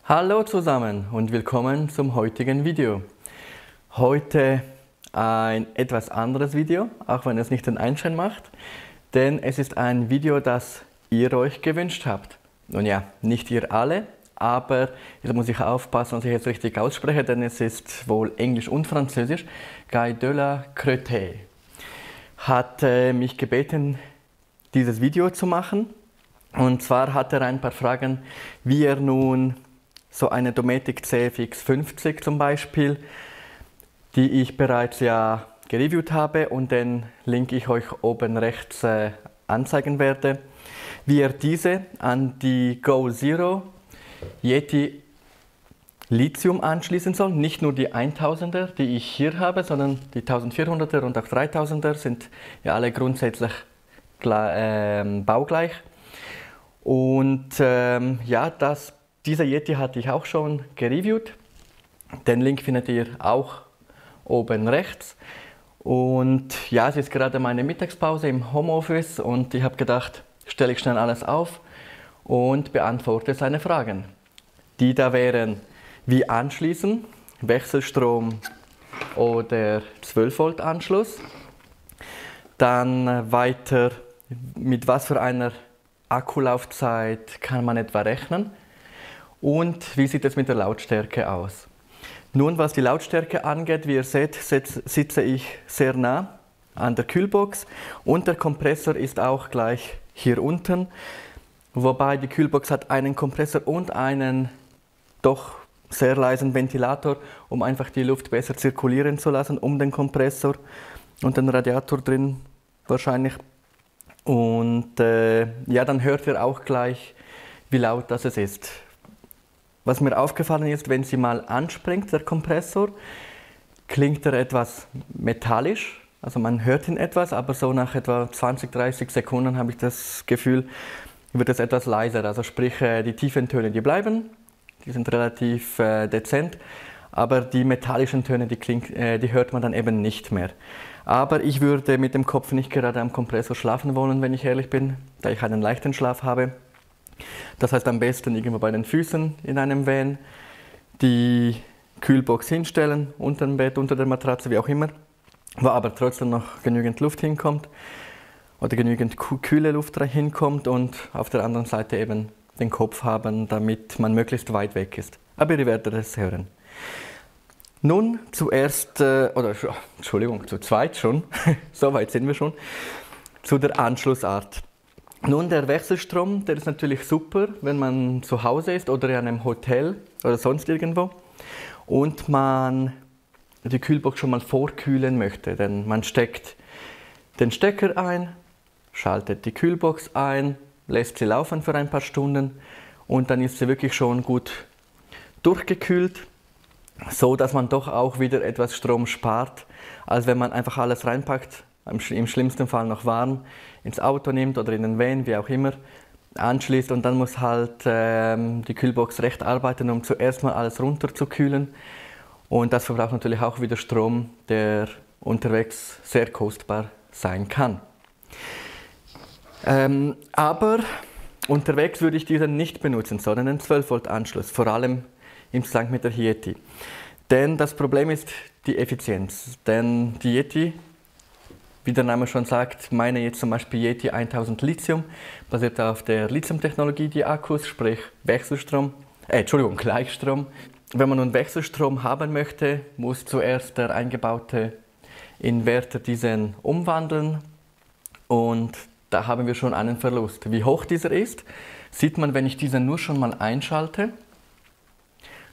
Hallo zusammen und willkommen zum heutigen Video. Heute ein etwas anderes Video, auch wenn es nicht den Anschein macht, denn es ist ein Video, das ihr euch gewünscht habt. Nun ja, nicht ihr alle, aber jetzt muss ich aufpassen, dass ich es richtig ausspreche, denn es ist wohl Englisch und Französisch. Guy de la Crête hat mich gebeten, dieses Video zu machen. Und zwar hat er ein paar Fragen, wie er nun so eine Dometic CFX50 zum Beispiel, die ich bereits ja gereviewt habe und den Link ich euch oben rechts anzeigen werde, wie er diese an die Goal Zero Yeti Lithium anschließen soll. Nicht nur die 1000er, die ich hier habe, sondern die 1400er und auch 3000er sind ja alle grundsätzlich baugleich. Und ja, dieser Yeti hatte ich auch schon gereviewt. Den Link findet ihr auch oben rechts. Und ja, es ist gerade meine Mittagspause im Homeoffice und ich habe gedacht, stelle ich schnell alles auf und beantworte seine Fragen. Die da wären, wie anschließen, Wechselstrom oder 12 Volt Anschluss. Dann weiter, mit was für einer Akkulaufzeit kann man etwa rechnen? Und wie sieht es mit der Lautstärke aus? Nun, was die Lautstärke angeht, wie ihr seht, sitze ich sehr nah an der Kühlbox und der Kompressor ist auch gleich hier unten, wobei die Kühlbox hat einen Kompressor und einen doch sehr leisen Ventilator, um einfach die Luft besser zirkulieren zu lassen, um den Kompressor und den Radiator drin wahrscheinlich. Und ja, dann hört ihr auch gleich, wie laut das ist. Was mir aufgefallen ist, wenn sie mal anspringt, der Kompressor, klingt er etwas metallisch. Also man hört ihn etwas, aber so nach etwa 20-30 Sekunden habe ich das Gefühl, wird es etwas leiser. Also sprich, die tiefen Töne, die bleiben, die sind relativ dezent, aber die metallischen Töne, die hört man dann eben nicht mehr. Aber ich würde mit dem Kopf nicht gerade am Kompressor schlafen wollen, wenn ich ehrlich bin, da ich einen leichten Schlaf habe. Das heißt am besten irgendwo bei den Füßen in einem Van, die Kühlbox hinstellen, unter dem Bett, unter der Matratze, wie auch immer, wo aber trotzdem noch genügend Luft hinkommt oder genügend kühle Luft hinkommt und auf der anderen Seite eben den Kopf haben, damit man möglichst weit weg ist. Aber ihr werdet es hören. Nun zu zweit schon, so weit sind wir schon, zu der Anschlussart. Nun, der Wechselstrom, der ist natürlich super, wenn man zu Hause ist oder in einem Hotel oder sonst irgendwo und man die Kühlbox schon mal vorkühlen möchte. Denn man steckt den Stecker ein, schaltet die Kühlbox ein, lässt sie laufen für ein paar Stunden und dann ist sie wirklich schon gut durchgekühlt, so dass man doch auch wieder etwas Strom spart, als wenn man einfach alles reinpackt, im schlimmsten Fall noch warm, ins Auto nimmt oder in den Van, wie auch immer, anschließt und dann muss halt die Kühlbox recht arbeiten, um zuerst mal alles runterzukühlen. Und das verbraucht natürlich auch wieder Strom, der unterwegs sehr kostbar sein kann. Aber unterwegs würde ich diesen nicht benutzen, sondern einen 12 Volt Anschluss, vor allem im Zusammenhang mit der Yeti. Denn das Problem ist die Effizienz. Denn die Yeti, wie der Name schon sagt, meine jetzt zum Beispiel Yeti 1000 Lithium, basiert auf der Lithium-Technologie, die Akkus, sprich Gleichstrom. Wenn man nun Wechselstrom haben möchte, muss zuerst der eingebaute Inverter diesen umwandeln und da haben wir schon einen Verlust. Wie hoch dieser ist, sieht man, wenn ich diesen nur schon mal einschalte.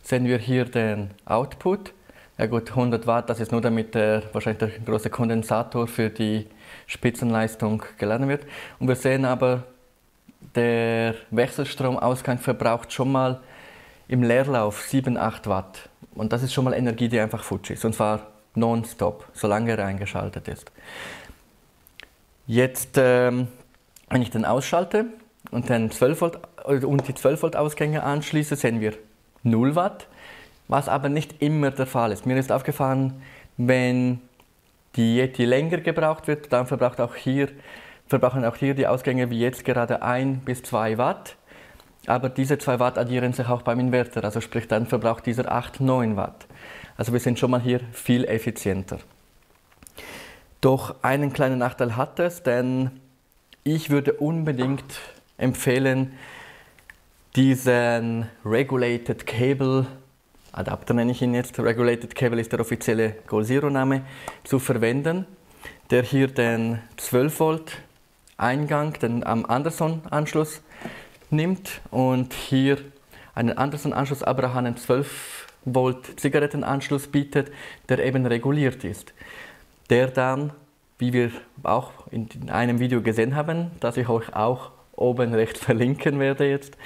Sehen wir hier den Output. Ja gut, 100 Watt, das ist nur damit wahrscheinlich der große Kondensator für die Spitzenleistung geladen wird. Und wir sehen aber, der Wechselstromausgang verbraucht schon mal im Leerlauf 7-8 Watt. Und das ist schon mal Energie, die einfach futsch ist. Und zwar nonstop, solange er eingeschaltet ist. Jetzt, wenn ich den ausschalte und die 12 Volt Ausgänge anschließe, sehen wir 0 Watt. Was aber nicht immer der Fall ist. Mir ist aufgefallen, wenn die Yeti länger gebraucht wird, dann verbrauchen auch hier die Ausgänge wie jetzt gerade 1 bis 2 Watt. aber diese 2 Watt addieren sich auch beim Inverter, also sprich dann verbraucht dieser 8, 9 Watt. Also wir sind schon mal hier viel effizienter. Doch einen kleinen Nachteil hat es, denn ich würde unbedingt empfehlen, diesen Regulated Cable Adapter, nenne ich ihn jetzt, Regulated Cable ist der offizielle GoalZero-Name, zu verwenden, der hier den 12 Volt Eingang, den am Anderson-Anschluss nimmt und hier einen Anderson-Anschluss, aber auch einen 12 Volt Zigarettenanschluss bietet, der eben reguliert ist. Der dann, wie wir auch in einem Video gesehen haben, das ich euch auch oben rechts verlinken werde jetzt,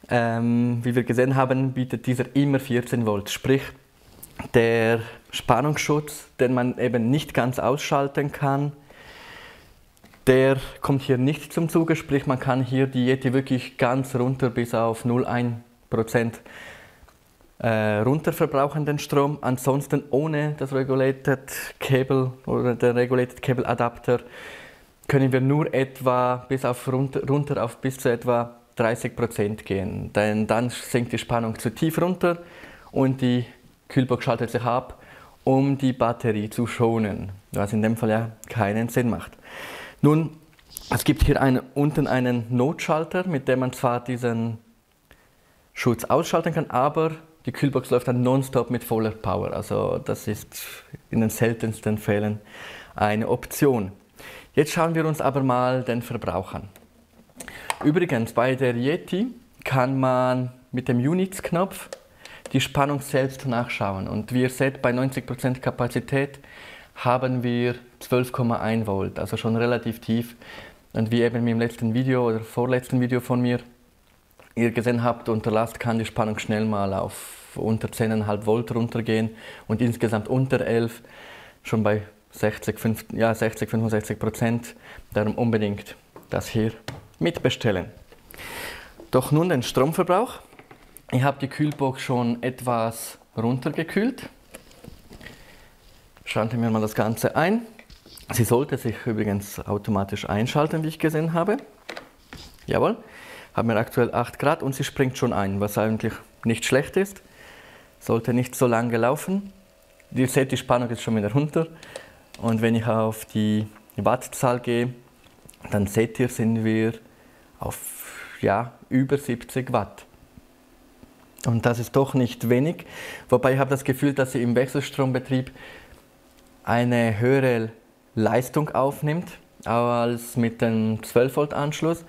wie wir gesehen haben, bietet dieser immer 14 Volt, sprich der Spannungsschutz, den man eben nicht ganz ausschalten kann, der kommt hier nicht zum Zuge, sprich man kann hier die Yeti wirklich ganz runter bis auf 0,1% runter verbrauchen den Strom. Ansonsten ohne das Regulated Cable oder den Regulated Cable Adapter können wir nur etwa runter auf bis zu etwa 30% gehen, denn dann sinkt die Spannung zu tief runter und die Kühlbox schaltet sich ab, um die Batterie zu schonen, was in dem Fall ja keinen Sinn macht. Nun, es gibt hier unten einen Notschalter, mit dem man zwar diesen Schutz ausschalten kann, aber die Kühlbox läuft dann nonstop mit voller Power, also das ist in den seltensten Fällen eine Option. Jetzt schauen wir uns aber mal den Verbrauch an. Übrigens, bei der Yeti kann man mit dem Units-Knopf die Spannung selbst nachschauen. Und wie ihr seht, bei 90% Kapazität haben wir 12,1 Volt, also schon relativ tief. Und wie eben im letzten Video oder vorletzten Video von mir ihr gesehen habt, unter Last kann die Spannung schnell mal auf unter 10,5 Volt runtergehen und insgesamt unter 11, schon bei 60-65%. Darum unbedingt das hier mitbestellen. Doch nun den Stromverbrauch. Ich habe die Kühlbox schon etwas runtergekühlt. Schalten wir mal das Ganze ein. Sie sollte sich übrigens automatisch einschalten, wie ich gesehen habe. Jawohl, haben wir aktuell 8 Grad und sie springt schon ein, was eigentlich nicht schlecht ist. Sollte nicht so lange laufen. Ihr seht, die Spannung ist schon wieder runter. Und wenn ich auf die Wattzahl gehe, dann seht ihr, sind wir auf über 70 Watt. Und das ist doch nicht wenig, wobei ich habe das Gefühl, dass sie im Wechselstrombetrieb eine höhere Leistung aufnimmt als mit dem 12 Volt Anschluss.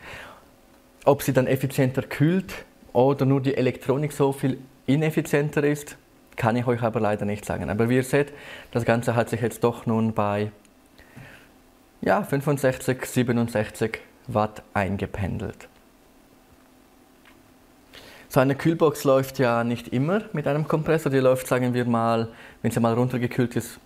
Ob sie dann effizienter kühlt oder nur die Elektronik so viel ineffizienter ist, kann ich euch aber leider nicht sagen. Aber wie ihr seht, das Ganze hat sich jetzt doch nun bei 65, 67 Watt eingependelt. So eine Kühlbox läuft ja nicht immer mit einem Kompressor, die läuft, sagen wir mal, wenn sie mal runtergekühlt ist,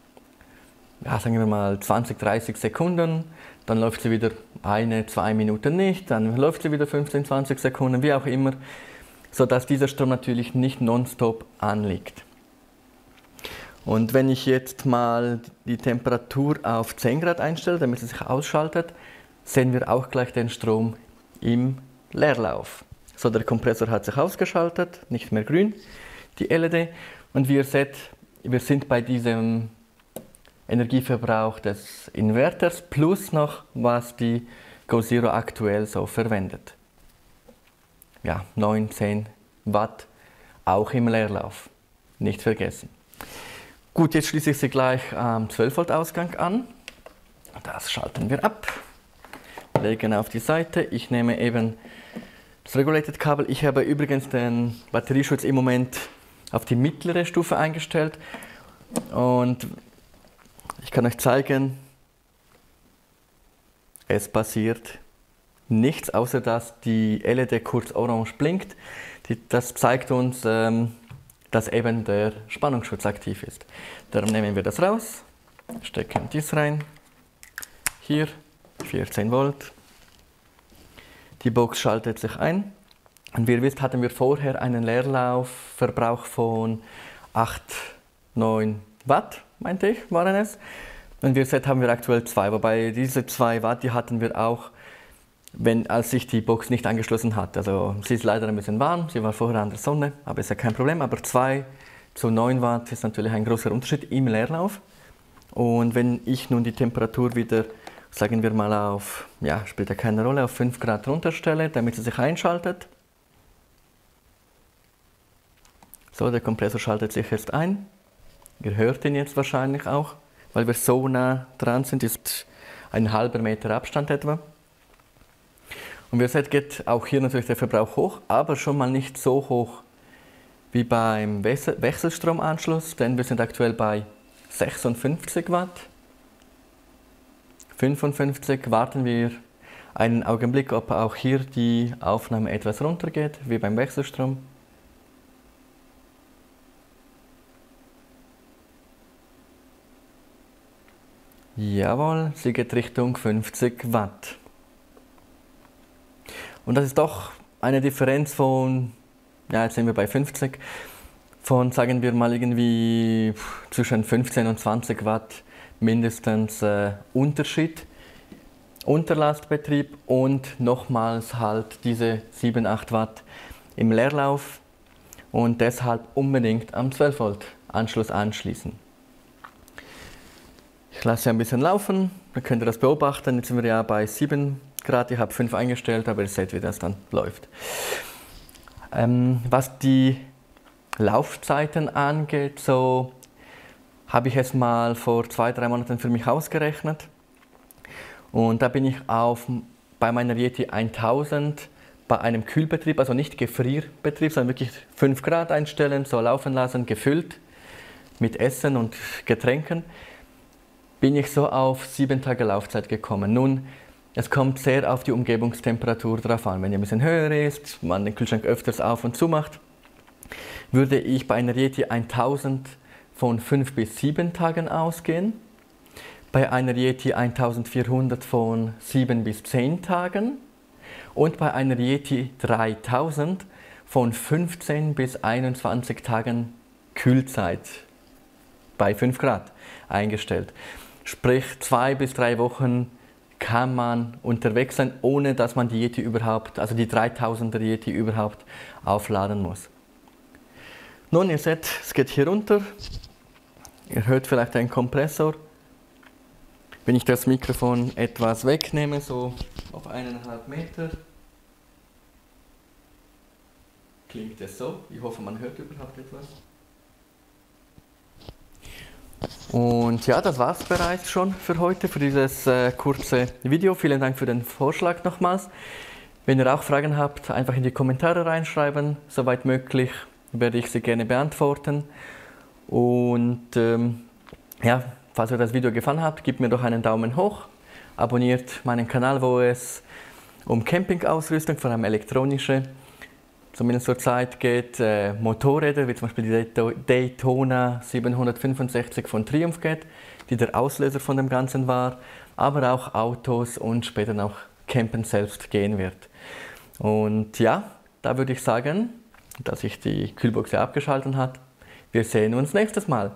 sagen wir mal 20, 30 Sekunden, dann läuft sie wieder 1-2 Minuten nicht, dann läuft sie wieder 15, 20 Sekunden, wie auch immer, sodass dieser Strom natürlich nicht nonstop anliegt. Und wenn ich jetzt mal die Temperatur auf 10 Grad einstelle, damit sie sich ausschaltet, sehen wir auch gleich den Strom im Leerlauf. So, der Kompressor hat sich ausgeschaltet, nicht mehr grün, die LED. Und wie ihr seht, wir sind bei diesem Energieverbrauch des Inverters plus noch, was die GoalZero aktuell so verwendet. 9, 10 Watt, auch im Leerlauf, nicht vergessen. Gut, jetzt schließe ich sie gleich am 12 Volt Ausgang an. Das schalten wir ab, legen auf die Seite. Ich nehme eben das Regulated Kabel. Ich habe übrigens den Batterieschutz im Moment auf die mittlere Stufe eingestellt. Und ich kann euch zeigen, es passiert nichts, außer dass die LED kurz orange blinkt. Das zeigt uns, dass eben der Spannungsschutz aktiv ist. Darum nehmen wir das raus, stecken dies rein, hier 14 Volt. Die Box schaltet sich ein. Und wie ihr wisst, hatten wir vorher einen Leerlaufverbrauch von 8, 9 Watt, meinte ich, waren es. Und wie ihr seht, haben wir aktuell 2, wobei diese 2 Watt, die hatten wir auch als ich die Box nicht angeschlossen hatte. Also sie ist leider ein bisschen warm, sie war vorher an der Sonne, aber ist ja kein Problem. Aber 2 zu 9 Watt ist natürlich ein großer Unterschied im Leerlauf. Und wenn ich nun die Temperatur wieder, sagen wir mal auf, ja, spielt ja keine Rolle, auf 5 Grad runterstelle, damit sie sich einschaltet. So, der Kompressor schaltet sich jetzt ein. Ihr hört ihn jetzt wahrscheinlich auch, weil wir so nah dran sind, ist ein halber Meter Abstand etwa. Und wie ihr seht, geht auch hier natürlich der Verbrauch hoch, aber schon mal nicht so hoch wie beim Wechselstromanschluss, denn wir sind aktuell bei 56 Watt. 55, warten wir einen Augenblick, ob auch hier die Aufnahme etwas runtergeht, wie beim Wechselstrom. Jawohl, sie geht Richtung 50 Watt. Und das ist doch eine Differenz von, ja, jetzt sind wir bei 50, von, sagen wir mal, irgendwie zwischen 15 und 20 Watt mindestens Unterschied. Unterlastbetrieb und nochmals halt diese 7-8 Watt im Leerlauf und deshalb unbedingt am 12 Volt Anschluss anschließen. Ich lasse ein bisschen laufen, dann könnt ihr das beobachten. Jetzt sind wir ja bei 7 Grad, ich habe 5 eingestellt, aber ihr seht, wie das dann läuft. Was die Laufzeiten angeht, so habe ich es mal vor 2-3 Monaten für mich ausgerechnet. Und da bin ich bei meiner Yeti 1000 bei einem Kühlbetrieb, also nicht Gefrierbetrieb, sondern wirklich 5 Grad einstellen, so laufen lassen, gefüllt mit Essen und Getränken, bin ich so auf 7 Tage Laufzeit gekommen. Nun, es kommt sehr auf die Umgebungstemperatur drauf an. Wenn die ein bisschen höher ist, man den Kühlschrank öfters auf und zu macht, würde ich bei einer Yeti 1000 von 5 bis 7 Tagen ausgehen. Bei einer Yeti 1400 von 7 bis 10 Tagen und bei einer Yeti 3000 von 15 bis 21 Tagen Kühlzeit bei 5 Grad eingestellt. Sprich 2 bis 3 Wochen kann man unterwegs sein, ohne dass man die Yeti überhaupt, also die 3000er Yeti überhaupt aufladen muss. Nun, ihr seht, es geht hier runter. Ihr hört vielleicht einen Kompressor. Wenn ich das Mikrofon etwas wegnehme, so auf 1,5 Meter, klingt es so. Ich hoffe, man hört überhaupt etwas. Und ja, das war es bereits schon für heute, für dieses kurze Video. Vielen Dank für den Vorschlag nochmals. Wenn ihr auch Fragen habt, einfach in die Kommentare reinschreiben. Soweit möglich werde ich sie gerne beantworten. Und ja, falls euch das Video gefallen hat, gebt mir doch einen Daumen hoch. Abonniert meinen Kanal, wo es um Campingausrüstung, vor allem elektronische, zumindest zur Zeit geht, Motorräder, wie zum Beispiel die Daytona 765 von Triumph geht, die der Auslöser von dem Ganzen war, aber auch Autos und später noch Campen selbst gehen wird. Und ja, da würde ich sagen, dass sich die Kühlbox abgeschaltet hat. Wir sehen uns nächstes Mal.